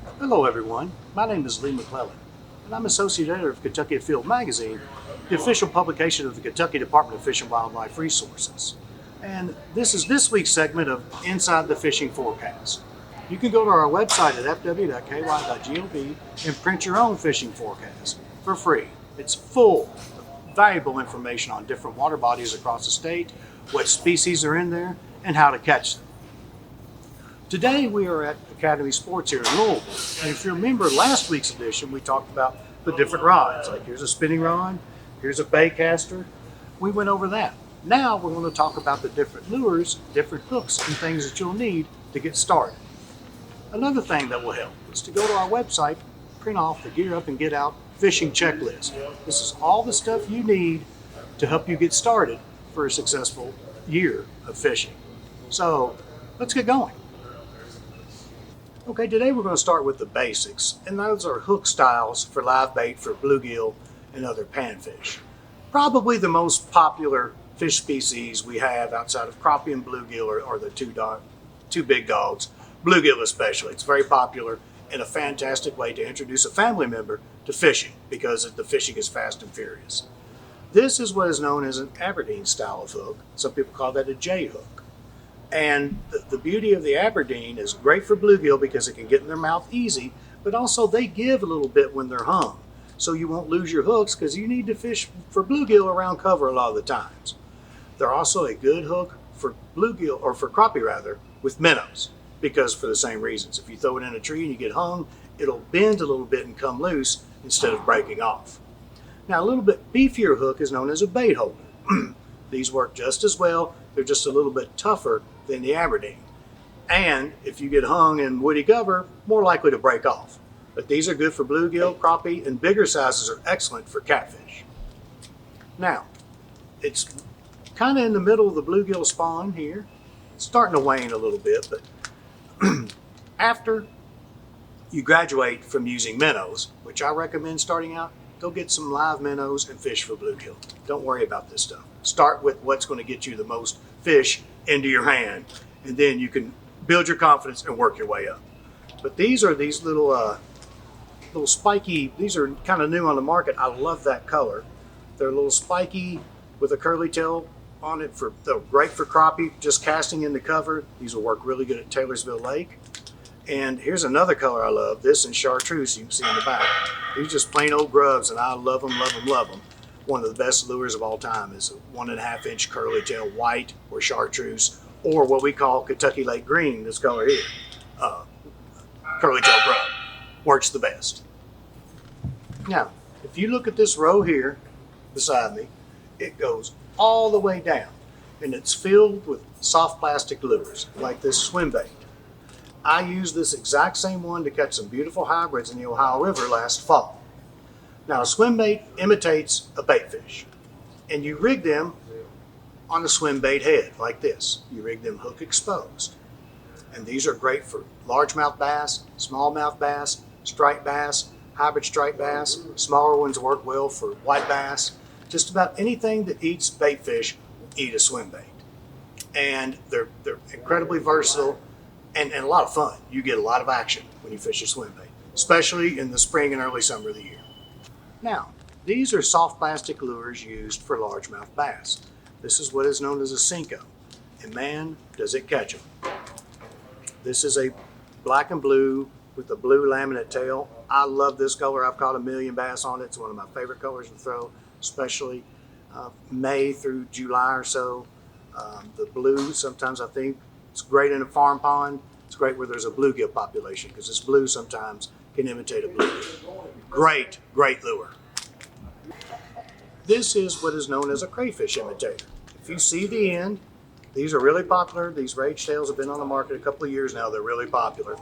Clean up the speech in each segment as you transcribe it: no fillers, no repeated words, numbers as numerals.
Hello everyone, my name is Lee McClellan, and I'm Associate Editor of Kentucky Afield Magazine, the official publication of the Kentucky Department of Fish and Wildlife Resources. And this is this week's segment of Inside the Fishing Forecast. You can go to our website at fw.ky.gov and print your own fishing forecast for free. It's full of valuable information on different water bodies across the state, what species are in there, and how to catch them. Today we are at Academy Sports here in Louisville, and if you remember last week's edition, we talked about the different rods. Like here's a spinning rod, here's a baitcaster. We went over that. Now we're going to talk about the different lures, different hooks, and things that you'll need to get started. Another thing that will help is to go to our website, print off the Gear Up and Get Out fishing checklist. This is all the stuff you need to help you get started for a successful year of fishing. So let's get going. Okay, today we're going to start with the basics, and those are hook styles for live bait for bluegill and other panfish. Probably the most popular fish species we have outside of crappie and bluegill are the two big dogs, bluegill especially. It's very popular and a fantastic way to introduce a family member to fishing because the fishing is fast and furious. This is what is known as an Aberdeen style of hook. Some people call that a J hook. And the beauty of the Aberdeen is great for bluegill because it can get in their mouth easy, but also they give a little bit when they're hung. So you won't lose your hooks because you need to fish for bluegill around cover a lot of the times. They're also a good hook for bluegill, or for crappie rather, with minnows, because for the same reasons. If you throw it in a tree and you get hung, it'll bend a little bit and come loose instead of breaking off. Now a little bit beefier hook is known as a bait holder. These work just as well, they're just a little bit tougher than the Aberdeen. And if you get hung in woody cover, more likely to break off. But these are good for bluegill, crappie, and bigger sizes are excellent for catfish. Now, it's kind of in the middle of the bluegill spawn here. It's starting to wane a little bit, but after you graduate from using minnows, which I recommend starting out, go get some live minnows and fish for bluegill. Don't worry about this stuff. Start with what's going to get you the most fish into your hand, and then you can build your confidence and work your way up. But these are these little spiky, these are kind of new on the market. I love that color. They're a little spiky with a curly tail on it. They're great for crappie, just casting in the cover. These will work really good at Taylorsville Lake. And here's another color I love, this and chartreuse you can see in the back. These are just plain old grubs, and I love them, love them, love them. One of the best lures of all time is a 1.5 inch curly tail white or chartreuse, or what we call Kentucky Lake green, this color here. Curly tail grub works the best. Now, if you look at this row here beside me, it goes all the way down, and it's filled with soft plastic lures like this swim bait. I used this exact same one to catch some beautiful hybrids in the Ohio River last fall. Now, a swim bait imitates a bait fish, and you rig them on a swim bait head like this. You rig them hook exposed. And these are great for largemouth bass, smallmouth bass, striped bass, hybrid striped bass. Smaller ones work well for white bass. Just about anything that eats bait fish will eat a swim bait. And they're incredibly versatile and a lot of fun. You get a lot of action when you fish a swim bait, especially in the spring and early summer of the year. Now, these are soft plastic lures used for largemouth bass. This is what is known as a Senko, and man, does it catch them. This is a black and blue with a blue laminate tail. I love this color. I've caught 1 million bass on it. It's one of my favorite colors to throw, especially May through July or so. The blue, sometimes I think it's great in a farm pond. It's great where there's a bluegill population because this blue sometimes can imitate a bluegill. Great, great lure. This is what is known as a crayfish imitator. If you see the end, these are really popular. These rage tails have been on the market a couple of years now. They're really popular.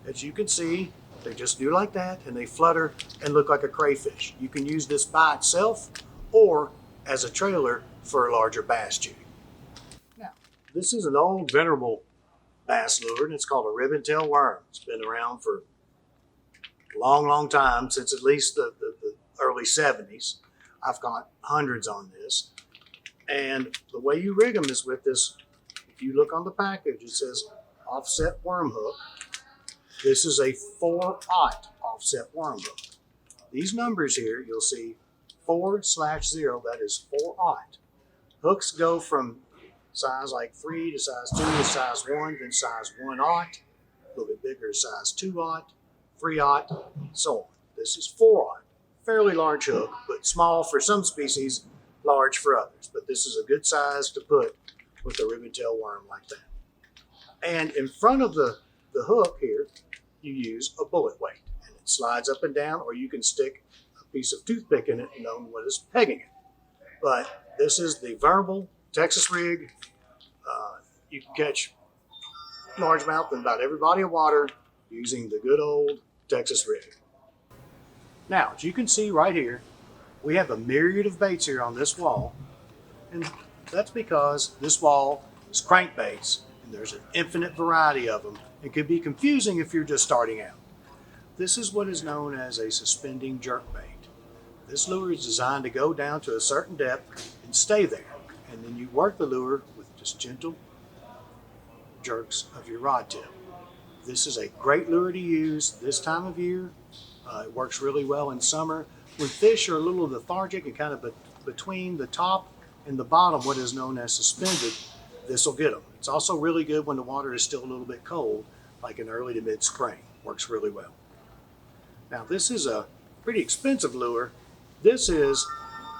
As you can see, they just do like that, and they flutter and look like a crayfish. You can use this by itself or as a trailer for a larger bass jig. Now, this is an old venerable bass lure, and it's called a ribbon tail worm. It's been around for a long, long time, since at least the early 70s. I've got hundreds on this. And the way you rig them is with this, if you look on the package, it says offset worm hook. This is a 4/0 offset worm hook. These numbers here, you'll see 4/0, that is 4/0. Hooks go from size like 3 to size 2 to size 1, then size 1/0, a little bit bigger, size 2/0, 3/0, so on. This is 4/0. Fairly large hook, but small for some species, large for others. But this is a good size to put with a ribbon-tailed worm like that. And in front of the hook here, you use a bullet weight. And it slides up and down, or you can stick a piece of toothpick in it, known what is pegging it. But this is the Venerable Texas rig. You can catch largemouth in about every body of water using the good old Texas rig. Now, as you can see right here, we have a myriad of baits here on this wall. And that's because this wall is crankbaits, and there's an infinite variety of them. It could be confusing if you're just starting out. This is what is known as a suspending jerkbait. This lure is designed to go down to a certain depth and stay there. And then you work the lure with just gentle jerks of your rod tip. This is a great lure to use this time of year. It works really well in summer when fish are a little lethargic and kind of between the top and the bottom, what is known as suspended. This will get them. It's also really good when the water is still a little bit cold, like in early to mid-spring. Works really well. Now, this is a pretty expensive lure. This is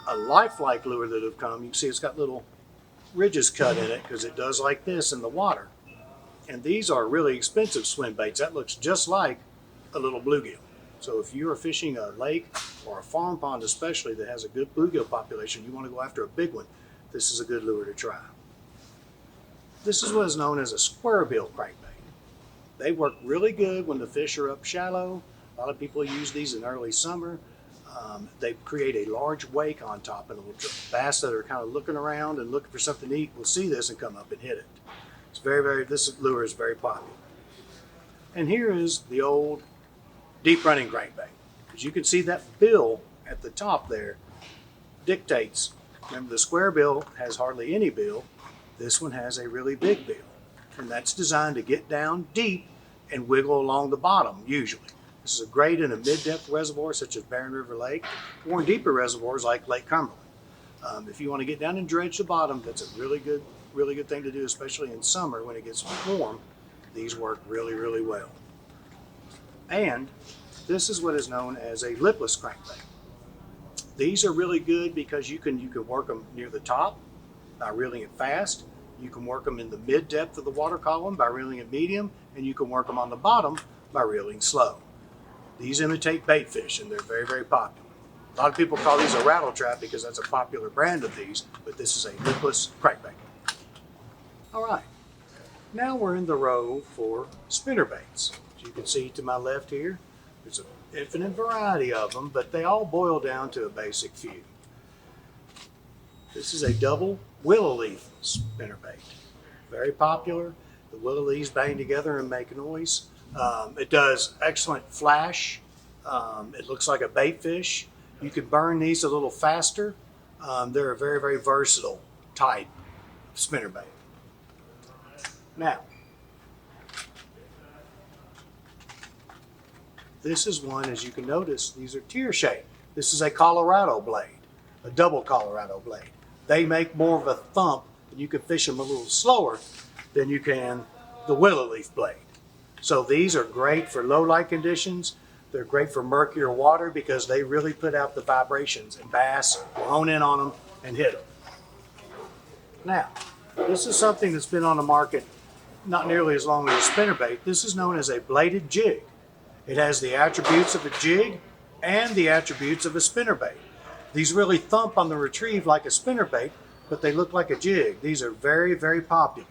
a lifelike lure that have come. You can see it's got little ridges cut in it because it does like this in the water. And these are really expensive swim baits. That looks just like a little bluegill. So if you are fishing a lake or a farm pond especially that has a good bluegill population, you want to go after a big one, this is a good lure to try. This is what is known as a square bill crankbait. They work really good when the fish are up shallow. A lot of people use these in early summer. They create a large wake on top, and bass that are kind of looking around and looking for something to eat will see this and come up and hit it. It's this lure is very popular. And here is the old deep running crankbait. As you can see, that bill at the top there dictates. Remember, the square bill has hardly any bill. This one has a really big bill, and that's designed to get down deep and wiggle along the bottom usually. This is great in a mid-depth reservoir such as Barren River Lake, or in deeper reservoirs like Lake Cumberland. If you want to get down and dredge the bottom, that's a really good thing to do, especially in summer when it gets warm. These work really, really well. And this is what is known as a lipless crankbait. These are really good because you can work them near the top by reeling it fast. You can work them in the mid-depth of the water column by reeling it medium, and you can work them on the bottom by reeling slow. These imitate bait fish, and they're very, very popular. A lot of people call these a rattle trap because that's a popular brand of these, but this is a lipless crankbait. All right, now we're in the row for spinner baits. As you can see to my left here, there's an infinite variety of them, but they all boil down to a basic few. This is a double willow leaf spinnerbait. Very popular. The willow leaves bang together and make noise. It does excellent flash. It looks like a bait fish. You can burn these a little faster. They're a very, very versatile type of spinnerbait. Now, this is one, as you can notice, these are tear shaped. This is a Colorado blade, a double Colorado blade. They make more of a thump, and you can fish them a little slower than you can the willow leaf blade. So these are great for low light conditions. They're great for murkier water because they really put out the vibrations, and bass will hone in on them and hit them. Now, this is something that's been on the market not nearly as long as a spinnerbait. This is known as a bladed jig. It has the attributes of a jig and the attributes of a spinnerbait. These really thump on the retrieve like a spinnerbait, but they look like a jig. These are very, very popular.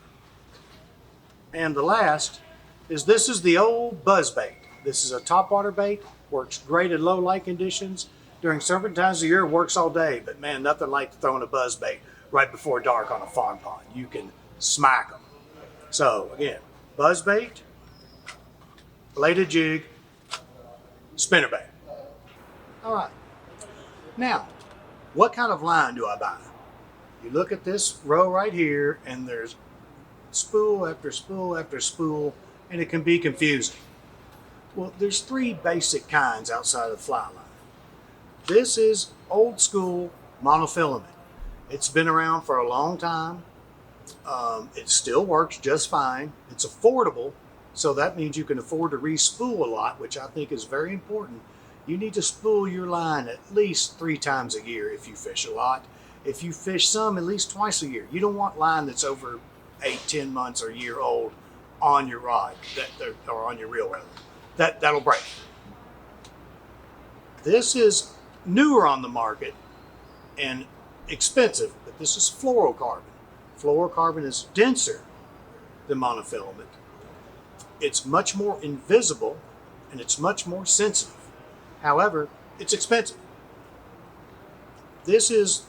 And the last is this is the old buzzbait. This is a topwater bait, works great in low light conditions. During certain times of the year, it works all day, but man, nothing like throwing a buzzbait right before dark on a farm pond. You can smack them. So again, buzzbait, bladed jig, spinnerbait. All right. Now, what kind of line do I buy? You look at this row right here, and there's spool after spool after spool, and it can be confusing. Well, there's three basic kinds outside of fly line. This is old school monofilament. It's been around for a long time. It still works just fine. It's affordable, so that means you can afford to re-spool a lot, which I think is very important. You need to spool your line at least 3 times a year if you fish a lot. If you fish some, at least twice a year. You don't want line that's over 8, 10 months or a year old on your rod, or on your reel rather. That'll break. This is newer on the market and expensive, but this is fluorocarbon. Fluorocarbon is denser than monofilament. It's much more invisible and it's much more sensitive. However, it's expensive. This is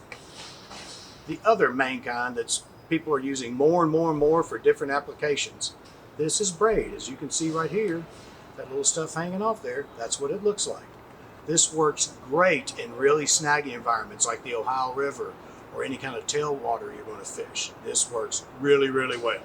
the other main kind that's people are using more and more and more for different applications. This is braid, as you can see right here, that little stuff hanging off there, that's what it looks like. This works great in really snaggy environments like the Ohio River or any kind of tailwater you're going to fish. This works really, really well.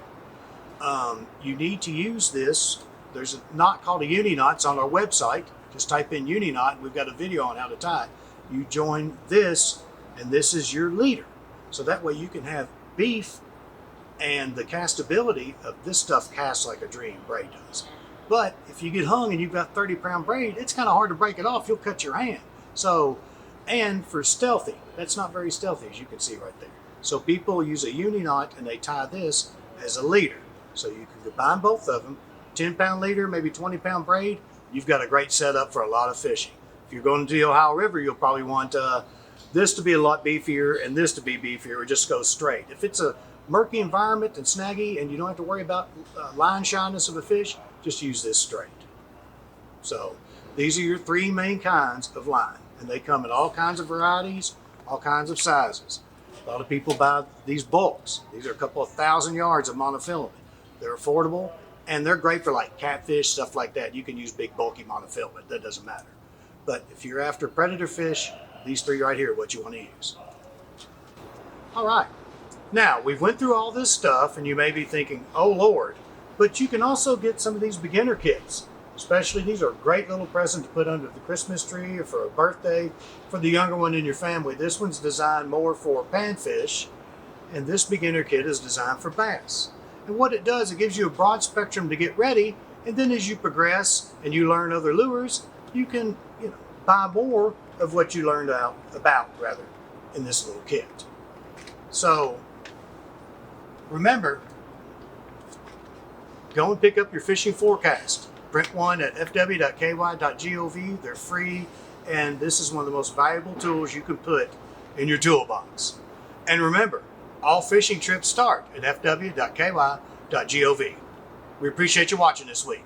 You need to use this. There's a knot called a uni knot. It's on our website. Just type in uni knot. We've got a video on how to tie it. You join this, and this is your leader. So that way you can have beef, and the castability of this stuff casts like a dream, braid does. But if you get hung and you've got 30-pound braid, it's kind of hard to break it off. You'll cut your hand. So, and for stealthy, that's not very stealthy, as you can see right there. So people use a uni knot and they tie this as a leader. So you can combine both of them, 10-pound leader, maybe 20-pound braid. You've got a great setup for a lot of fishing. If you're going to the Ohio River, you'll probably want this to be a lot beefier and this to be beefier, or just go straight. If it's a murky environment and snaggy and you don't have to worry about line shyness of a fish, just use this straight. So these are your 3 main kinds of line, and they come in all kinds of varieties, all kinds of sizes. A lot of people buy these bulks. These are a couple of 1,000 yards of monofilament. They're affordable and they're great for like catfish, stuff like that. You can use big bulky monofilament, that doesn't matter. But if you're after predator fish, these 3 right here are what you want to use. All right. Now, we've went through all this stuff and you may be thinking, oh Lord, but you can also get some of these beginner kits. Especially, these are a great little present to put under the Christmas tree or for a birthday for the younger one in your family. This one's designed more for panfish, and this beginner kit is designed for bass. And what it does, it gives you a broad spectrum to get ready, and then as you progress and you learn other lures, you can, buy more of what you learned about in this little kit. So remember, go and pick up your fishing forecast. Print one at fw.ky.gov. They're free, and this is one of the most valuable tools you can put in your toolbox. And remember, all fishing trips start at fw.ky.gov. We appreciate you watching this week.